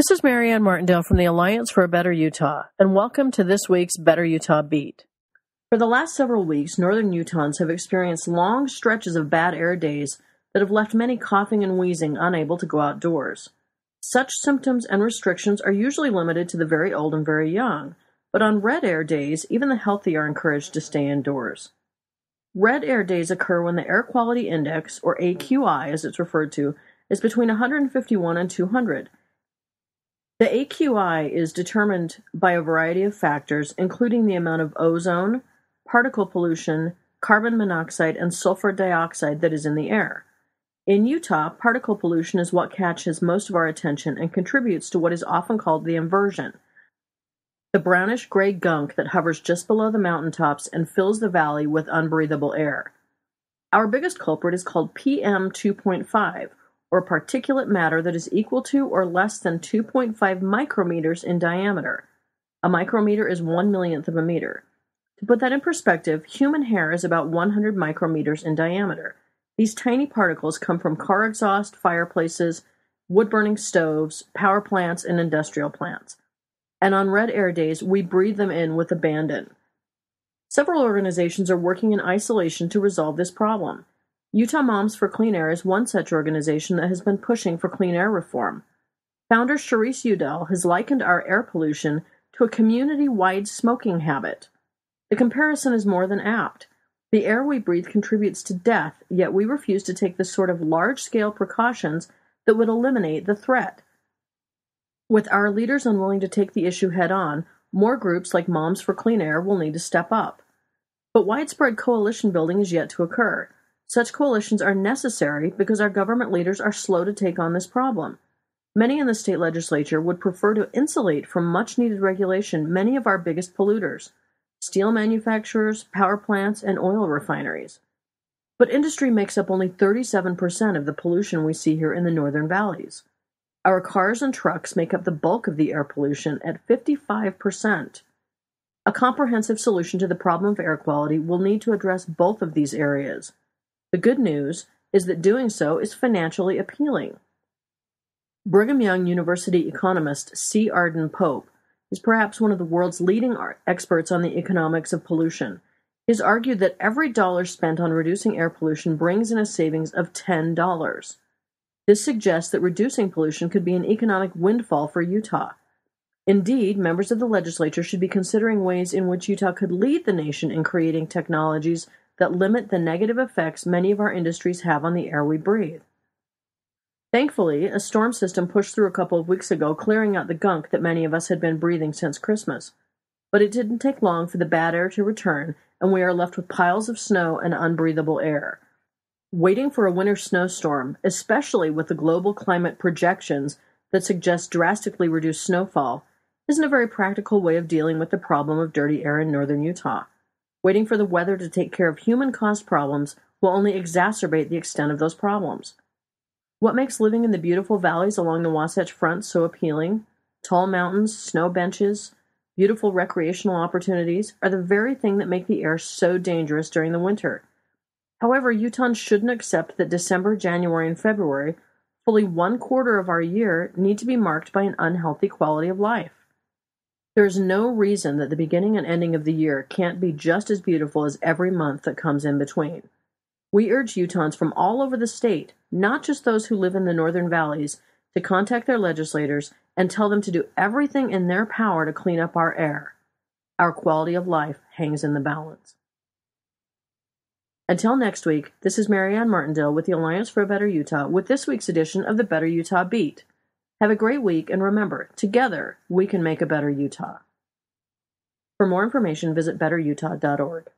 This is Marianne Martindale from the Alliance for a Better Utah, and welcome to this week's Better Utah Beat. For the last several weeks, northern Utahns have experienced long stretches of bad air days that have left many coughing and wheezing, unable to go outdoors. Such symptoms and restrictions are usually limited to the very old and very young, but on red air days, even the healthy are encouraged to stay indoors. Red air days occur when the Air Quality Index, or AQI as it's referred to, is between 151 and 200. The AQI is determined by a variety of factors, including the amount of ozone, particle pollution, carbon monoxide, and sulfur dioxide that is in the air. In Utah, particle pollution is what catches most of our attention and contributes to what is often called the inversion, the brownish-gray gunk that hovers just below the mountaintops and fills the valley with unbreathable air. Our biggest culprit is called PM 2.5, or particulate matter that is equal to or less than 2.5 micrometers in diameter. A micrometer is 1/1,000,000th of a meter. To put that in perspective, human hair is about 100 micrometers in diameter. These tiny particles come from car exhaust, fireplaces, wood-burning stoves, power plants, and industrial plants. And on red air days, we breathe them in with abandon. Several organizations are working in isolation to resolve this problem. Utah Moms for Clean Air is one such organization that has been pushing for clean air reform. Founder Charisse Udell has likened our air pollution to a community-wide smoking habit. The comparison is more than apt. The air we breathe contributes to death, yet we refuse to take the sort of large-scale precautions that would eliminate the threat. With our leaders unwilling to take the issue head-on, more groups like Moms for Clean Air will need to step up. But widespread coalition building is yet to occur. Such coalitions are necessary because our government leaders are slow to take on this problem. Many in the state legislature would prefer to insulate from much-needed regulation many of our biggest polluters: steel manufacturers, power plants, and oil refineries. But industry makes up only 37% of the pollution we see here in the northern valleys. Our cars and trucks make up the bulk of the air pollution at 55%. A comprehensive solution to the problem of air quality will need to address both of these areas. The good news is that doing so is financially appealing. Brigham Young University economist C. Arden Pope is perhaps one of the world's leading experts on the economics of pollution. He has argued that every dollar spent on reducing air pollution brings in a savings of $10. This suggests that reducing pollution could be an economic windfall for Utah. Indeed, members of the legislature should be considering ways in which Utah could lead the nation in creating technologies that limit the negative effects many of our industries have on the air we breathe. Thankfully, a storm system pushed through a couple of weeks ago, clearing out the gunk that many of us had been breathing since Christmas. But it didn't take long for the bad air to return, and we are left with piles of snow and unbreathable air. Waiting for a winter snowstorm, especially with the global climate projections that suggest drastically reduced snowfall, isn't a very practical way of dealing with the problem of dirty air in northern Utah. Waiting for the weather to take care of human-caused problems will only exacerbate the extent of those problems. What makes living in the beautiful valleys along the Wasatch Front so appealing? Tall mountains, snow benches, beautiful recreational opportunities are the very thing that make the air so dangerous during the winter. However, Utahns shouldn't accept that December, January, and February, fully 1/4 of our year, need to be marked by an unhealthy quality of life. There is no reason that the beginning and ending of the year can't be just as beautiful as every month that comes in between. We urge Utahns from all over the state, not just those who live in the northern valleys, to contact their legislators and tell them to do everything in their power to clean up our air. Our quality of life hangs in the balance. Until next week, this is Marianne Martindale with the Alliance for a Better Utah with this week's edition of the Better Utah Beat. Have a great week, and remember, together we can make a better Utah. For more information, visit betterutah.org.